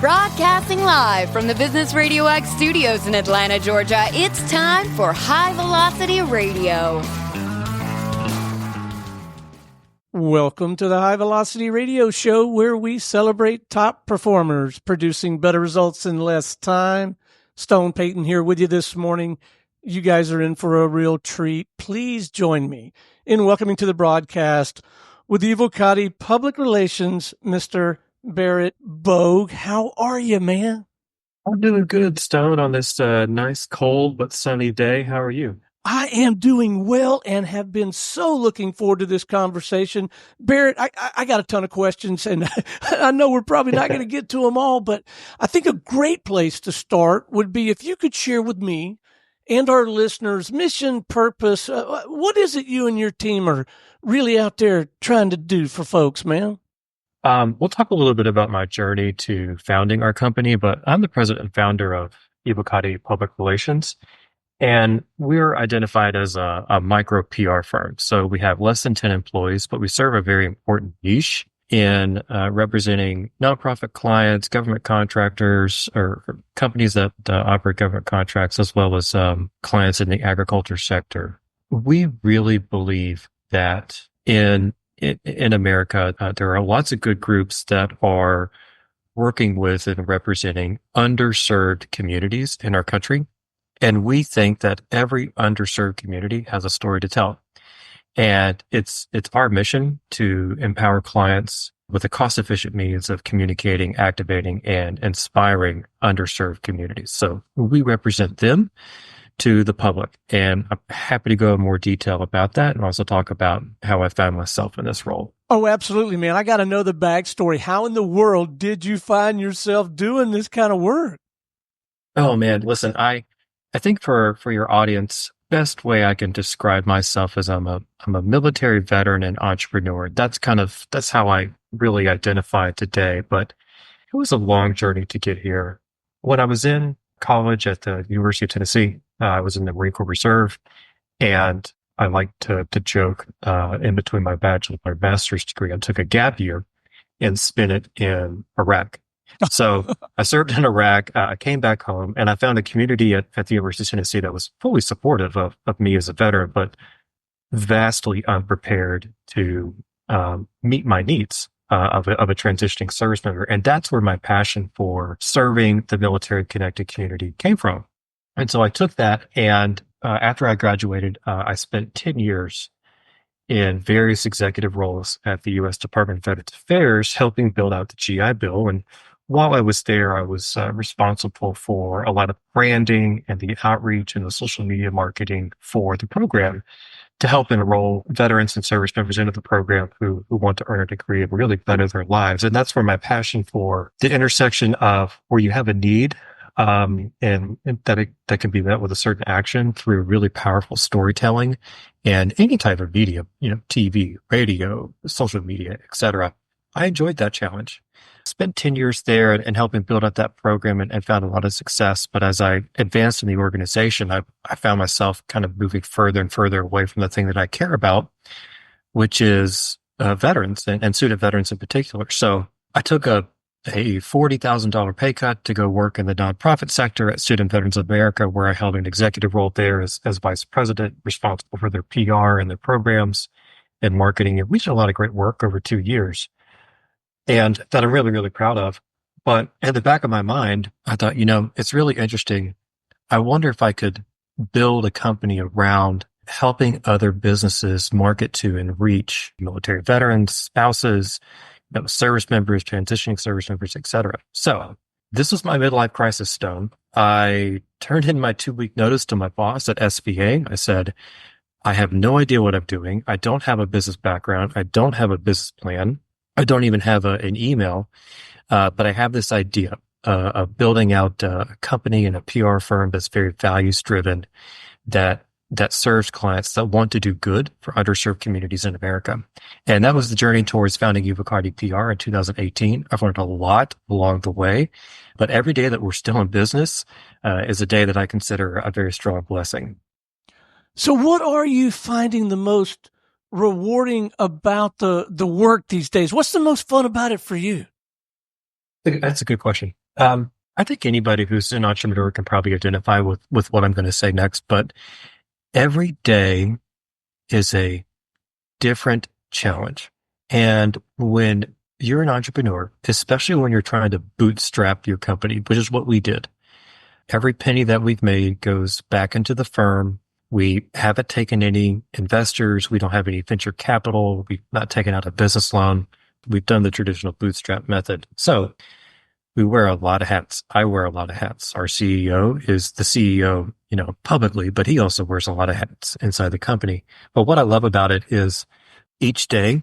Broadcasting live from the Business RadioX studios in Atlanta, Georgia, it's time for High Velocity Radio. Welcome to the High Velocity Radio Show, where we celebrate top performers producing better results in less time. Stone Payton here with you this morning. You guys are in for a real treat. Please join me in welcoming to the broadcast with Evocati Public Relations, Mr. Barrett Bogue. How are you, man? I'm doing good, Stone, on this nice, cold but sunny day. How are you? I am doing well and have been so looking forward to this conversation. Barrett, I got a ton of questions, and I know we're probably not going to get to them all, but I think a great place to start would be if you could share with me and our listeners mission, purpose. What is it you and your team are really out there trying to do for folks, man? We'll talk a little bit about my journey to founding our company, but I'm the president and founder of Evocati Public Relations, and we're identified as a micro PR firm. So we have less than 10 employees, but we serve a very important niche in representing nonprofit clients, government contractors, or companies that operate government contracts, as well as clients in the agriculture sector. We really believe that in America, there are lots of good groups that are working with and representing underserved communities in our country. And we think that every underserved community has a story to tell. And it's our mission to empower clients with a cost-efficient means of communicating, activating, and inspiring underserved communities. So we represent them to the public. And I'm happy to go in more detail about that and also talk about how I found myself in this role. Oh, absolutely, man. I got to know the backstory. How in the world did you find yourself doing this kind of work? Oh, man. Listen, I think for your audience, best way I can describe myself is I'm a military veteran and entrepreneur. That's how I really identify today. But it was a long journey to get here. When I was in college at the University of Tennessee, I was in the Marine Corps Reserve, and I like to joke in between my bachelor and my master's degree, I took a gap year and spent it in Iraq. So I served in Iraq. I came back home, and I found a community at the University of Tennessee that was fully supportive of me as a veteran, but vastly unprepared to meet my needs of a transitioning service member. And that's where my passion for serving the military-connected community came from. And so I took that, and after I graduated, I spent 10 years in various executive roles at the U.S. Department of Veterans Affairs, helping build out the GI Bill. And while I was there, I was responsible for a lot of branding and the outreach and the social media marketing for the program to help enroll veterans and service members into the program who want to earn a degree and really better their lives. And that's where my passion for the intersection of where you have a need and that can be met with a certain action through really powerful storytelling and any type of media, TV, radio, social media, etc. I enjoyed that challenge. Spent 10 years there and helping build up that program and found a lot of success. But as I advanced in the organization, I found myself kind of moving further and further away from the thing that I care about, which is veterans and student veterans in particular. So I took a $40,000 pay cut to go work in the nonprofit sector at Student Veterans of America, where I held an executive role there as vice president, responsible for their PR and their programs and marketing. And we did a lot of great work over 2 years, and that I'm really, really proud of. But in the back of my mind, I thought, it's really interesting. I wonder if I could build a company around helping other businesses market to and reach military veterans, spouses, service members, transitioning service members, etc. So this was my midlife crisis, Stone. I turned in my 2-week notice to my boss at SVA. I said, I have no idea what I'm doing. I don't have a business background. I don't have a business plan. I don't even have an email. But I have this idea of building out a company and a PR firm that's very values driven, that serves clients that want to do good for underserved communities in America. And that was the journey towards founding Evocati PR in 2018. I've learned a lot along the way, but every day that we're still in business is a day that I consider a very strong blessing. So what are you finding the most rewarding about the work these days? What's the most fun about it for you? That's a good question. I think anybody who's an entrepreneur can probably identify with what I'm going to say next, but every day is a different challenge. And when you're an entrepreneur, especially when you're trying to bootstrap your company, which is what we did, every penny that we've made goes back into the firm. We haven't taken any investors. We don't have any venture capital. We've not taken out a business loan. We've done the traditional bootstrap method. So we wear a lot of hats. I wear a lot of hats. Our CEO is the CEO, publicly, but he also wears a lot of hats inside the company. But what I love about it is each day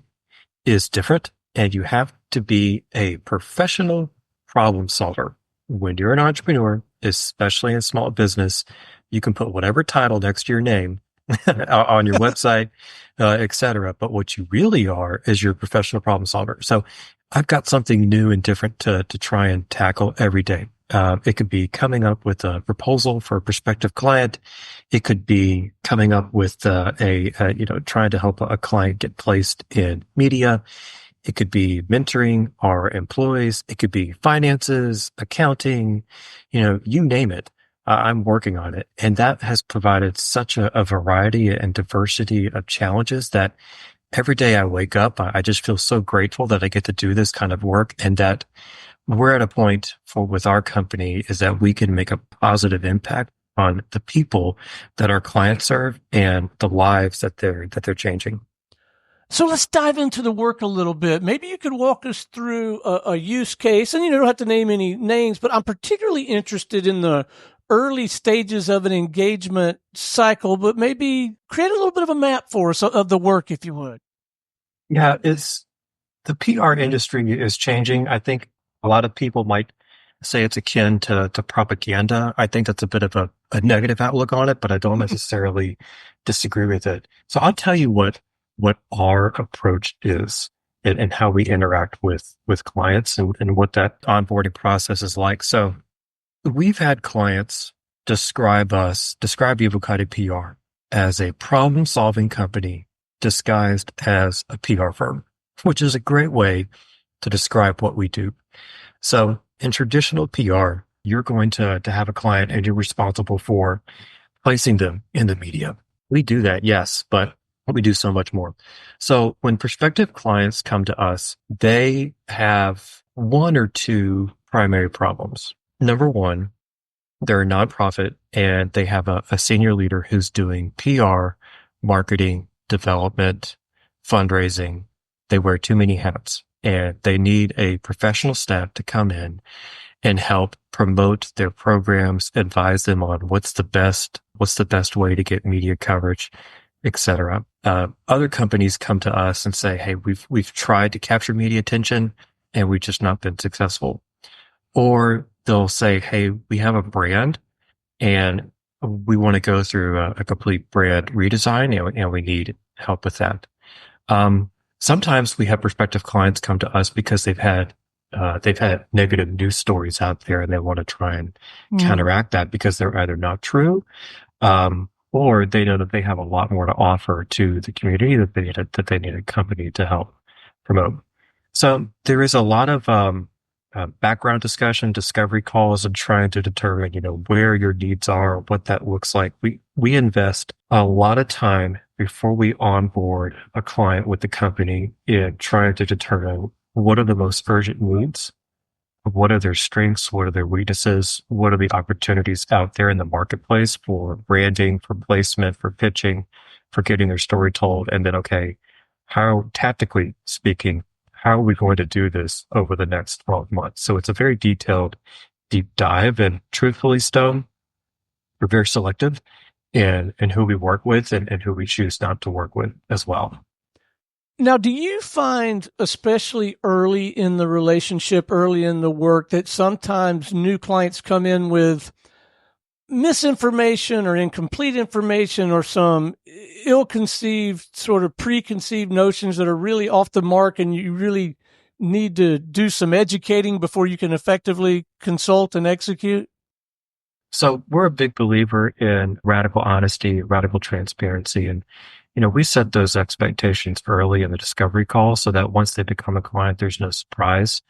is different, and you have to be a professional problem solver. When you're an entrepreneur, especially in small business, you can put whatever title next to your name on your website, et cetera. But what you really are is your professional problem solver. So I've got something new and different to try and tackle every day. It could be coming up with a proposal for a prospective client. It could be coming up with trying to help a client get placed in media. It could be mentoring our employees. It could be finances, accounting, you name it. I'm working on it. And that has provided such a variety and diversity of challenges that every day I wake up, I just feel so grateful that I get to do this kind of work, and that we're at a point with our company is that we can make a positive impact on the people that our clients serve and the lives that they're changing. So let's dive into the work a little bit. Maybe you could walk us through a use case, and you don't have to name any names, but I'm particularly interested in the early stages of an engagement cycle, but maybe create a little bit of a map for us of the work, if you would. Yeah, the PR industry is changing. I think a lot of people might say it's akin to propaganda. I think that's a bit of a negative outlook on it, but I don't necessarily disagree with it. So I'll tell you what our approach is and how we interact with clients and what that onboarding process is like. So we've had clients describe Evocati PR as a problem-solving company disguised as a PR firm, which is a great way to describe what we do. So in traditional PR, you're going to have a client and you're responsible for placing them in the media. We do that, yes, but we do so much more. So when prospective clients come to us, they have one or two primary problems. Number one, they're a nonprofit and they have a senior leader who's doing PR, marketing, development, fundraising. They wear too many hats and they need a professional staff to come in and help promote their programs, advise them on what's the best way to get media coverage, etc. Other companies come to us and say, "Hey, we've tried to capture media attention and we've just not been successful." Or they'll say, "Hey, we have a brand and we want to go through a complete brand redesign and we need help with that." Sometimes we have prospective clients come to us because they've had negative news stories out there and they want to try and counteract that because they're either not true, or they know that they have a lot more to offer to the community that they need a company to help promote. So there is a lot of background discussion, discovery calls, and trying to determine, where your needs are, what that looks like. We invest a lot of time before we onboard a client with the company in trying to determine what are the most urgent needs, what are their strengths, what are their weaknesses, what are the opportunities out there in the marketplace for branding, for placement, for pitching, for getting their story told, and then, okay, how, tactically speaking, how are we going to do this over the next 12 months? So it's a very detailed, deep dive. And truthfully, Stone, we're very selective in who we work with and who we choose not to work with as well. Now, do you find, especially early in the relationship, early in the work, that sometimes new clients come in with misinformation or incomplete information or some ill-conceived, sort of preconceived notions that are really off the mark, and you really need to do some educating before you can effectively consult and execute? So we're a big believer in radical honesty, radical transparency. And, we set those expectations early in the discovery call so that once they become a client, there's no surprise.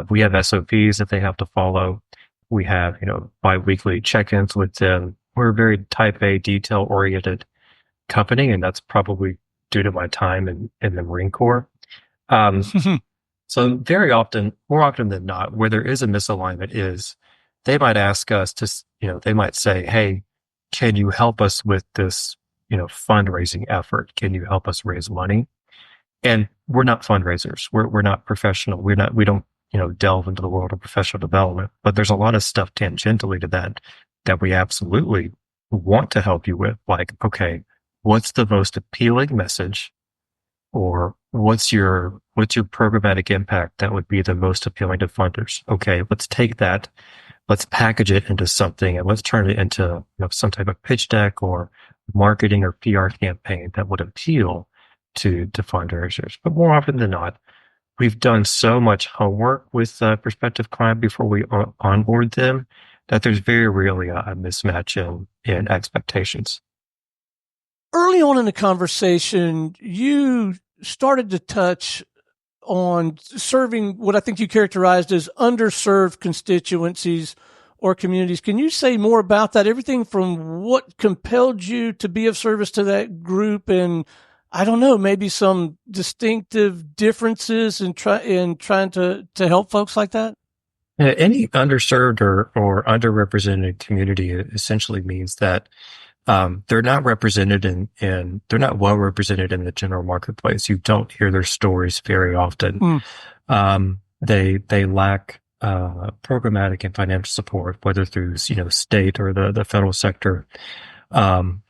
We have SOPs that they have to follow. We have, biweekly check-ins with them. We're a very type A, detail-oriented company, and that's probably due to my time in the Marine Corps. So more often than not, where there is a misalignment is they might ask us they might say, hey, can you help us with this, fundraising effort? Can you help us raise money? And we're not fundraisers. We're not professional. We don't, delve into the world of professional development, but there's a lot of stuff tangentially to that we absolutely want to help you with. Like, okay, what's the most appealing message, or what's your programmatic impact that would be the most appealing to funders? Okay, let's take that, let's package it into something, and let's turn it into some type of pitch deck or marketing or PR campaign that would appeal to fundraisers. But more often than not, we've done so much homework with a prospective client before we onboard them that there's very rarely a mismatch in expectations. Early on in the conversation, you started to touch on serving what I think you characterized as underserved constituencies or communities. Can you say more about that? Everything from what compelled you to be of service to that group, and I don't know, maybe some distinctive differences in trying to help folks like that? Any underserved or underrepresented community essentially means that they're not represented in they're not well represented in the general marketplace. You don't hear their stories very often. They lack programmatic and financial support, whether through state or the federal sector.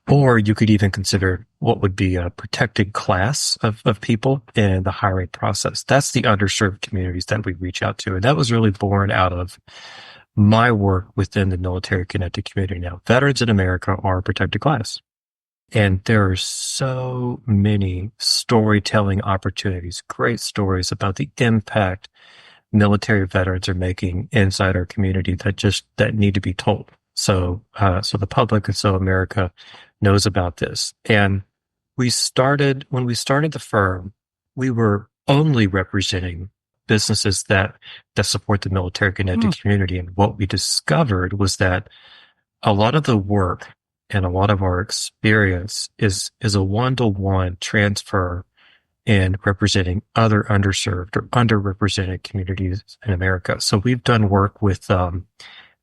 Or you could even consider what would be a protected class of people in the hiring process. That's the underserved communities that we reach out to. And that was really born out of my work within the military connected community. Now, veterans in America are a protected class. And there are so many storytelling opportunities, great stories about the impact military veterans are making inside our community that need to be told. So the public and so America knows about this. And when we started the firm, we were only representing businesses that support the military connected community. And what we discovered was that a lot of the work and a lot of our experience is a one-to-one transfer in representing other underserved or underrepresented communities in America. So we've done work with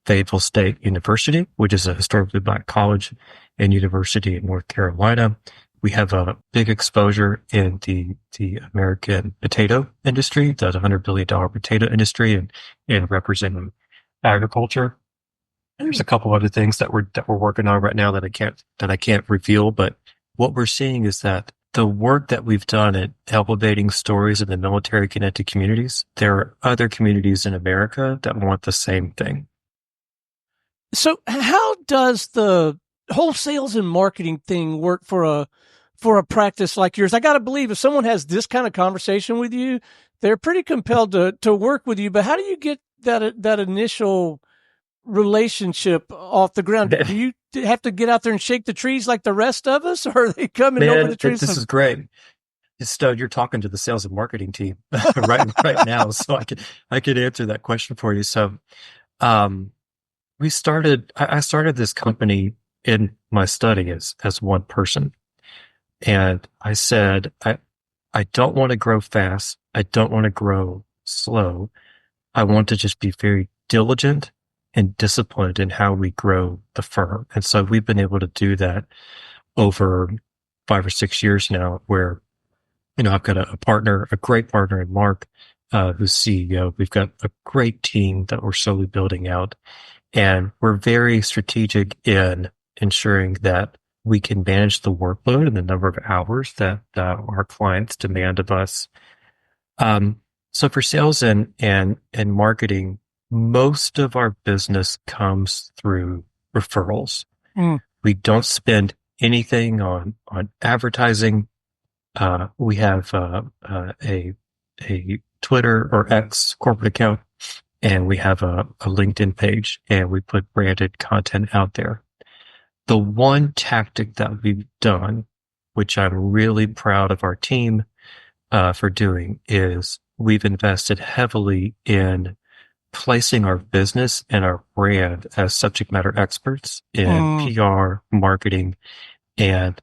Fayetteville State University, which is a historically Black college and university in North Carolina. We have a big exposure in the American potato industry, the $100 billion potato industry, and representing agriculture. And there's a couple other things that we're working on right now that I can't reveal. But what we're seeing is that the work that we've done at elevating stories in the military connected communities, there are other communities in America that want the same thing. So how does the whole sales and marketing thing work for a practice like yours? I got to believe if someone has this kind of conversation with you, they're pretty compelled to work with you. But how do you get that initial relationship off the ground? Do you have to get out there and shake the trees like the rest of us, or are they coming over the trees? This is great. You're talking to the sales and marketing team right now, so I could answer that question for you. So, I started this company in my study as one person. And I said, I don't want to grow fast. I don't want to grow slow. I want to just be very diligent and disciplined in how we grow the firm. And so we've been able to do that over 5 or 6 years now, where, I've got a great partner in Mark, who's CEO. We've got a great team that we're slowly building out. And we're very strategic in ensuring that we can manage the workload and the number of hours that our clients demand of us. So for sales and marketing, most of our business comes through referrals. We don't spend anything on advertising. We have a Twitter or X corporate account, and we have a LinkedIn page, and we put branded content out there. The one tactic that we've done, which I'm really proud of our team for doing, is we've invested heavily in placing our business and our brand as subject matter experts in PR, marketing, and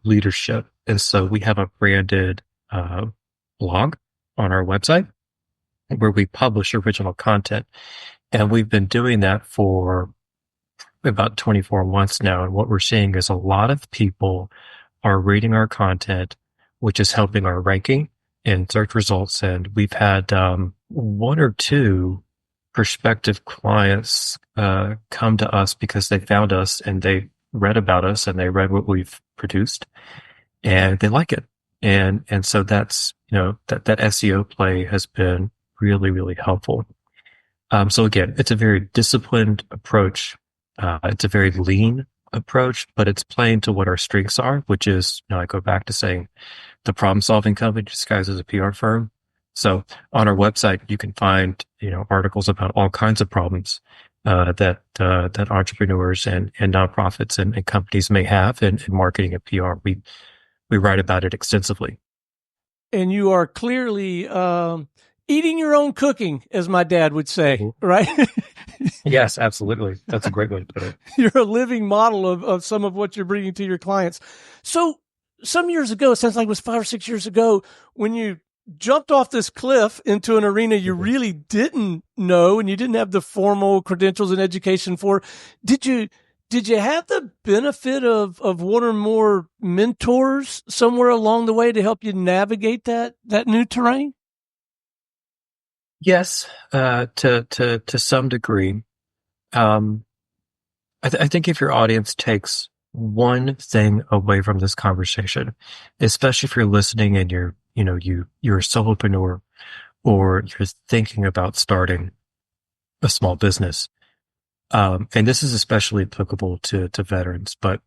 leadership. And so we have a branded blog on our website where we publish original content. And we've been doing that for about 24 months now. And what we're seeing is a lot of people are reading our content, which is helping our ranking in search results. And we've had one or two prospective clients come to us because they found us and they read about us and they read what we've produced and they like it. And so that's, that SEO play has been really, really helpful. So again, it's a very disciplined approach. It's a very lean approach, but it's playing to what our strengths are, which is, I go back to saying the problem solving company disguised as a PR firm. So on our website, you can find, articles about all kinds of problems, that entrepreneurs and nonprofits and companies may have in marketing and PR. We write about it extensively. And you are clearly, eating your own cooking, as my dad would say, right? Yes, absolutely. That's a great way to put it. You're a living model of some of what you're bringing to your clients. So some years ago, it sounds like it was 5 or 6 years ago, when you jumped off this cliff into an arena you really didn't know and you didn't have the formal credentials and education for, did you have the benefit of one or more mentors somewhere along the way to help you navigate that new terrain? Yes, to some degree. I think if your audience takes one thing away from this conversation, especially if you're listening and you're a solopreneur or you're thinking about starting a small business, and this is especially applicable to veterans, but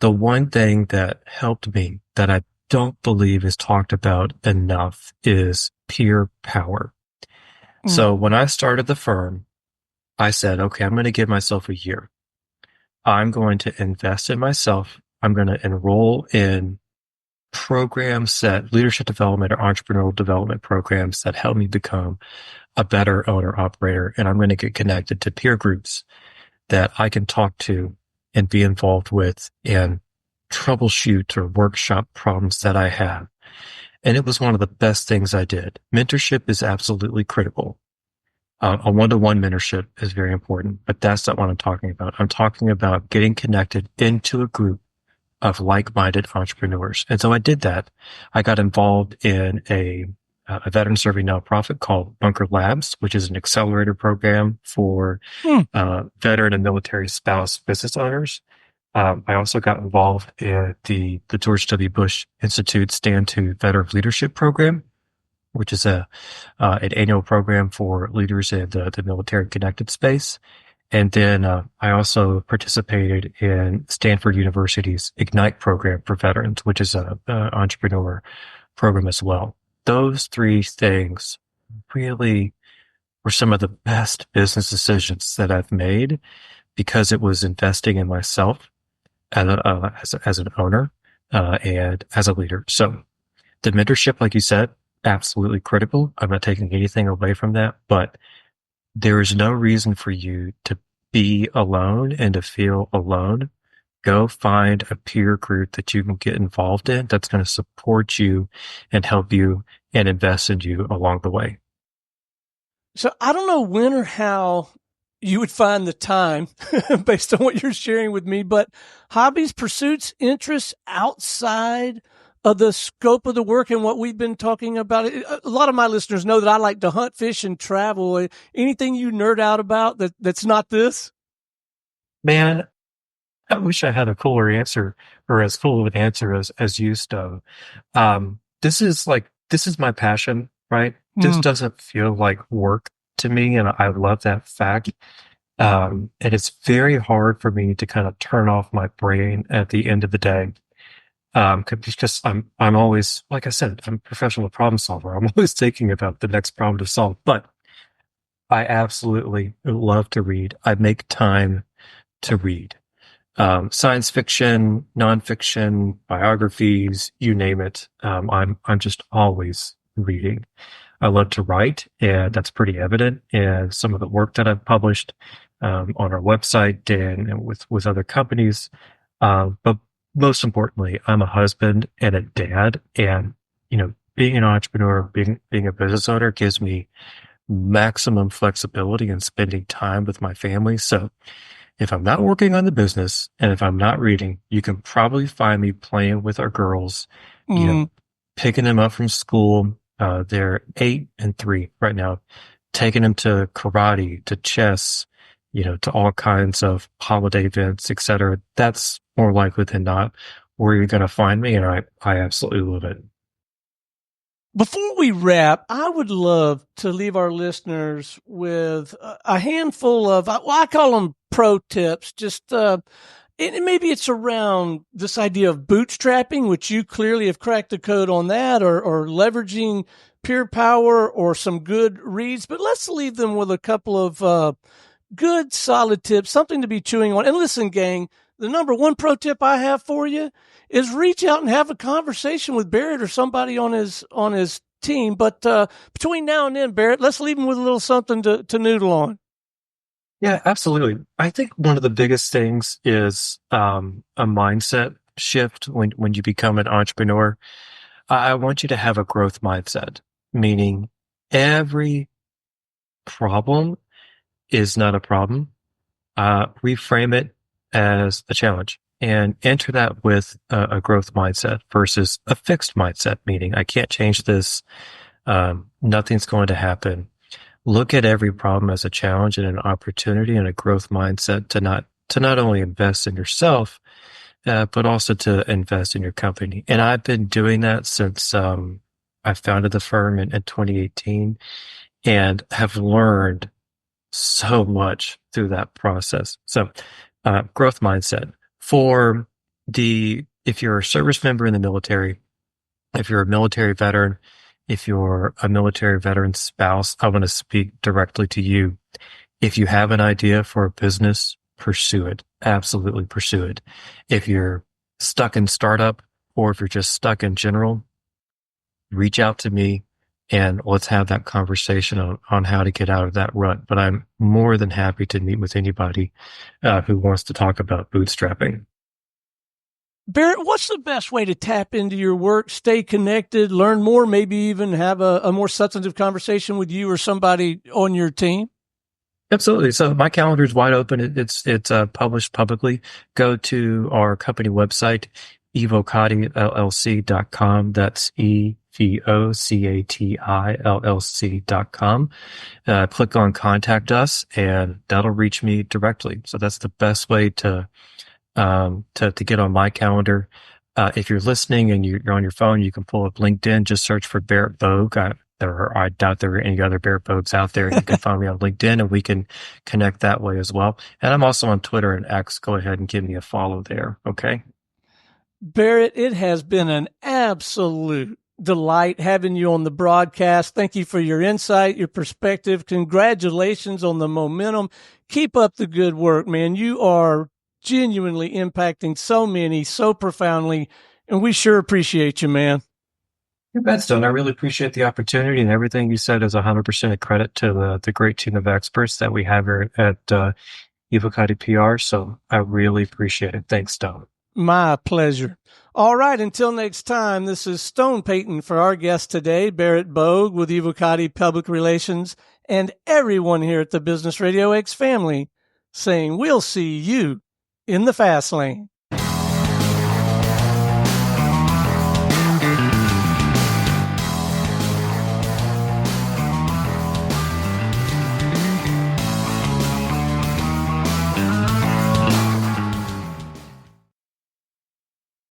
the one thing that helped me that I don't believe is talked about enough is peer power. So when I started the firm, I said, okay, I'm going to give myself a year. I'm going to invest in myself. I'm going to enroll in programs leadership development or entrepreneurial development programs that help me become a better owner operator. And I'm going to get connected to peer groups that I can talk to and be involved with and troubleshoot or workshop problems that I have. And it was one of the best things I did. Mentorship is absolutely critical. A one-to-one mentorship is very important, but that's not what I'm talking about. I'm talking about getting connected into a group of like-minded entrepreneurs. And so I did that. I got involved in a veteran serving nonprofit called Bunker Labs, which is an accelerator program for veteran and military spouse business owners. I also got involved in the George W. Bush Institute Stand to Veteran Leadership Program, which is an annual program for leaders in the military connected space. And then I also participated in Stanford University's Ignite program for veterans, which is an entrepreneur program as well. Those three things really were some of the best business decisions that I've made because it was investing in myself as an owner and as a leader. So the mentorship, like you said, absolutely critical. I'm not taking anything away from that, but there is no reason for you to be alone and to feel alone. Go find a peer group that you can get involved in that's going to support you and help you and invest in you along the way. So I don't know when or how you would find the time based on what you're sharing with me, but hobbies, pursuits, interests outside of the scope of the work and what we've been talking about. A lot of my listeners know that I like to hunt, fish, and travel. Anything you nerd out about that's not this? Man, I wish I had a cooler answer or as full of an answer as you, Stowe. This is my passion, right? This doesn't feel like work to me. And I love that fact. And it's very hard for me to kind of turn off my brain at the end of the day. Because I'm always, like I said, I'm a professional problem solver. I'm always thinking about the next problem to solve, but I absolutely love to read. I make time to read. Science fiction, nonfiction, biographies, you name it. I'm just always reading. I love to write, and that's pretty evident in some of the work that I've published on our website and with other companies. But most importantly, I'm a husband and a dad, and being an entrepreneur, being a business owner gives me maximum flexibility in spending time with my family. So if I'm not working on the business and if I'm not reading, you can probably find me playing with our girls, picking them up from school. They're 8 and 3 right now, taking them to karate, to chess, to all kinds of holiday events, etc. That's more likely than not where you're going to find me. And I absolutely love it. Before we wrap, I would love to leave our listeners with a handful of, I call them pro tips, just, and maybe it's around this idea of bootstrapping, which you clearly have cracked the code on that, or leveraging peer power or some good reads. But let's leave them with a couple of good, solid tips, something to be chewing on. And listen, gang, the number one pro tip I have for you is reach out and have a conversation with Barrett or somebody on his team. But between now and then, Barrett, let's leave him with a little something to noodle on. Yeah, absolutely. I think one of the biggest things is a mindset shift when you become an entrepreneur. I want you to have a growth mindset, meaning every problem is not a problem. Reframe it as a challenge and enter that with a growth mindset versus a fixed mindset, meaning I can't change this. Nothing's going to happen. Look at every problem as a challenge and an opportunity and a growth mindset to not only invest in yourself, but also to invest in your company. And I've been doing that since I founded the firm in 2018 and have learned so much through that process. So growth mindset. If you're a service member in the military, if you're a military veteran, if you're a military veteran spouse, I want to speak directly to you. If you have an idea for a business, pursue it. Absolutely pursue it. If you're stuck in startup or if you're just stuck in general, reach out to me and let's have that conversation on how to get out of that rut. But I'm more than happy to meet with anybody who wants to talk about bootstrapping. Barrett, what's the best way to tap into your work, stay connected, learn more, maybe even have a more substantive conversation with you or somebody on your team? Absolutely. So my calendar is wide open. It's published publicly. Go to our company website, evocatillc.com. That's EVOCATILLC.com. Click on contact us and that'll reach me directly. So that's the best way to get on my calendar. If you're listening and you're on your phone, you can pull up LinkedIn, just search for Barrett Bogue. I doubt there are any other Barrett Bogues out there. You can find me on LinkedIn and we can connect that way as well. And I'm also on Twitter and X. Go ahead and give me a follow there. Okay. Barrett, it has been an absolute delight having you on the broadcast. Thank you for your insight, your perspective. Congratulations on the momentum. Keep up the good work, man. You are genuinely impacting so many so profoundly, and we sure appreciate you, man. You bet, Stone. I really appreciate the opportunity, and everything you said is 100% a credit to the great team of experts that we have here at Evocati PR. So I really appreciate it. Thanks, Stone. My pleasure. All right. Until next time, this is Stone Payton for our guest today, Barrett Bogue with Evocati Public Relations, and everyone here at the Business RadioX family saying we'll see you in the fast lane.